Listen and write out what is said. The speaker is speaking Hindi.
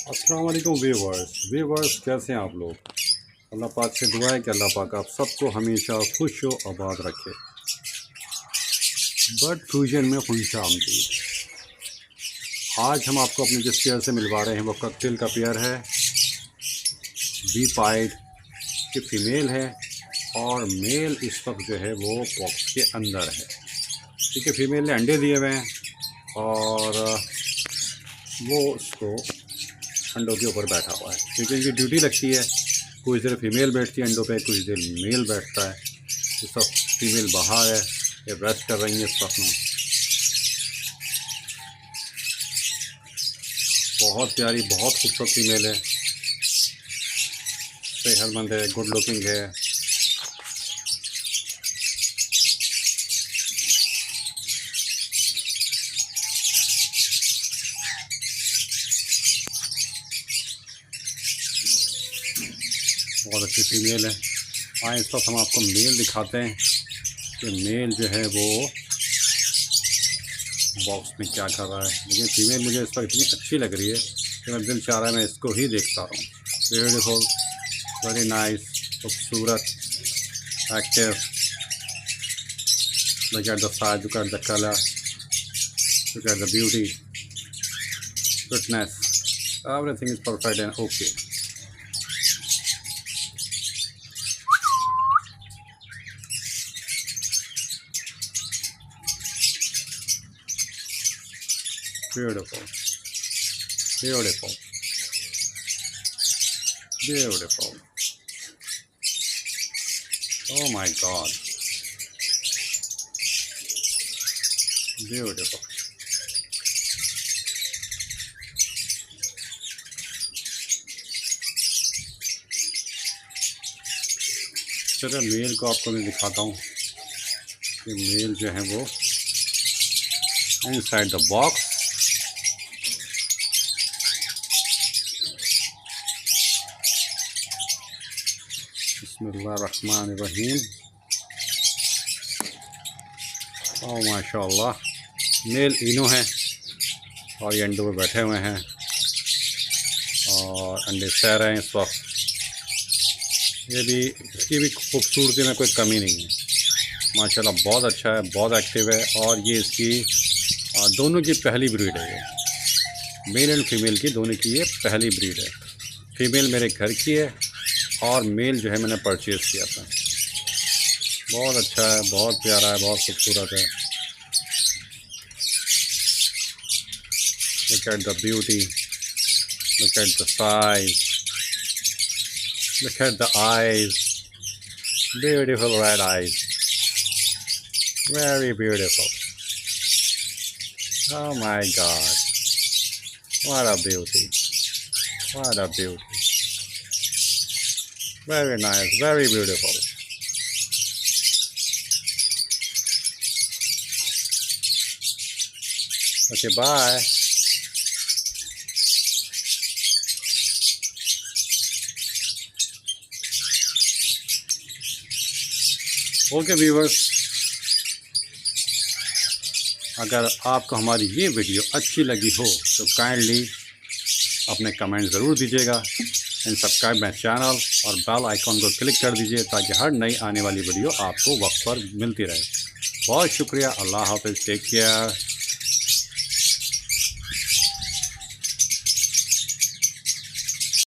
अस्सलाम वालेकुम व्यूवर्स, कैसे हैं आप लोग। अल्लाह पाक से दुआ है कि अल्लाह पाक आप सबको हमेशा खुश व आबाद रखे। बर्ड फ्यूजन में खुश आमदीद। आज हम आपको अपने जिस पेयर से मिलवा रहे हैं वो ककटेल का पेयर है। बी पाइड की फ़ीमेल है और मेल इस वक्त जो है वो बॉक्स के अंदर है। ठीक है, फीमेल ने अंडे दिए हुए हैं और वो उसको अंडों के ऊपर बैठा हुआ है, क्योंकि इनकी ड्यूटी लगती है। कुछ देर फीमेल बैठती है अंडों पे, कुछ देर मेल बैठता है। इस वक्त फीमेल बाहर है, ये रेस्ट कर रही है इस वक्त में। बहुत प्यारी, बहुत खूबसूरत फीमेल है, सेहतमंद है, गुड लुकिंग है। बहुत अच्छी फीमेल है। आए इस वक्त हम आपको मेल दिखाते हैं कि मेल जो है वो बॉक्स में क्या कर रहा है। लेकिन फीमेल मुझे इस वक्त इतनी अच्छी लग रही है कि मैं दिल चाह रहा है मैं इसको ही देखता रहूँ। ब्यूटीफुल, वेरी नाइस, खूबसूरत, active. Look at the size, look at the colour, look at the beauty, fitness, everything is perfect and okay. Beautiful, beautiful, beautiful. Oh my God, beautiful. चलो मेल को आपको मैं दिखाता हूँ कि मेल जो है वो इनसाइड द बॉक्स बिस्मिल्लाहिर्रहमानिर्रहीम। ओह माशाल्लाह, मेल इनो है और ये अंडों पे बैठे हुए हैं और अंडे सह रहे हैं इस वक्त। ये भी, इसकी भी खूबसूरती में कोई कमी नहीं है माशाल्लाह, बहुत अच्छा है, बहुत एक्टिव है। और ये इसकी दोनों की पहली ब्रीड है। ये मेल एंड फीमेल की दोनों की ये पहली ब्रीड है। फीमेल मेरे घर की है और मेल जो है मैंने परचेज़ किया था। बहुत अच्छा है, बहुत प्यारा है, बहुत खूबसूरत है। Look at the beauty, look at the size, look at the eyes, beautiful red eyes, very beautiful. Oh my God, what a beauty, what a beauty, very nice, very beautiful. Okay, bye. Okay viewers, अगर आपको हमारी ये वीडियो अच्छी लगी हो तो काइंडली अपने कमेंट ज़रूर दीजिएगा एंड सब्सक्राइब माई चैनल और बेल आइकॉन को क्लिक कर दीजिए ताकि हर नई आने वाली वीडियो आपको वक्त पर मिलती रहे। बहुत शुक्रिया, अल्लाह हाफ़िज़, टेक केयर।